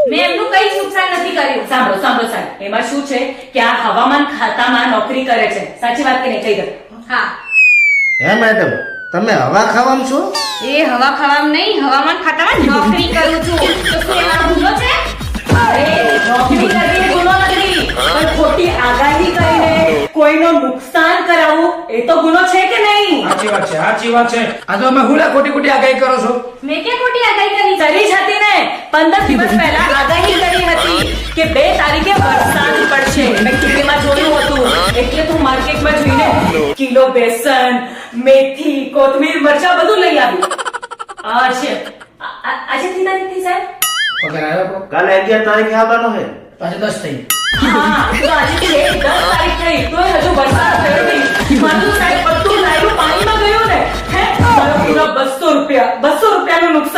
મેં એમનું કઈ નુકસાન નથી કર્યું. સાંભળો સાંભળો સાહેબ, એમાં શું છે કે આ હવામાન ખાતામાં નોકરી કરે છે. સાચી વાત કે નહીં? કહી દો. હા. હે મેડમ, તમે હવા ખાવામાં છો? એ હવા ખાવામાં નહીં, હવામાન ખાતામાં નોકરી કરું છું. તો શું એમાં ગુનો છે? અરે નોકરી કરવી એ ગુનો નથી, પણ ખોટી આગાહી કરીને કોઈનું નુકસાન કરાવવું એ તો ગુનો છે કે નહીં? સાચી વાત છે, સાચી વાત છે. આ તો અમે હુલા ખોટી ખોટી આગાહી કરો છો. મેં ક્યાં ખોટી આગાહી કરી? કરી જ હતી ને. 15 દિવસ પહેલા આગાહી કરી હતી કે 2 તારીખે વરસાદ પડશે. મેં ટીવીમાં જોયું હતું, એટલે તું માર્કેટમાં જઈને કિલો બેસન, મેથી, કોથમીર, મરચા બધું લઈ આવી. આજે 3 તારીખ થઈ સાહેબ? પગાર આવ્યો કો? કાલે 11 તારીખે આવવાનો છે. પાછું 10 થઈ. હા, તો આજે 10 તારીખ થઈ, તોય હજુ વરસાદ થયો નહીં. મારું સાહેબ બધું લાવ્યું પાણીમાં ગયું ને. હે, મારા પૂરા 200 રૂપિયાનું નુકસાન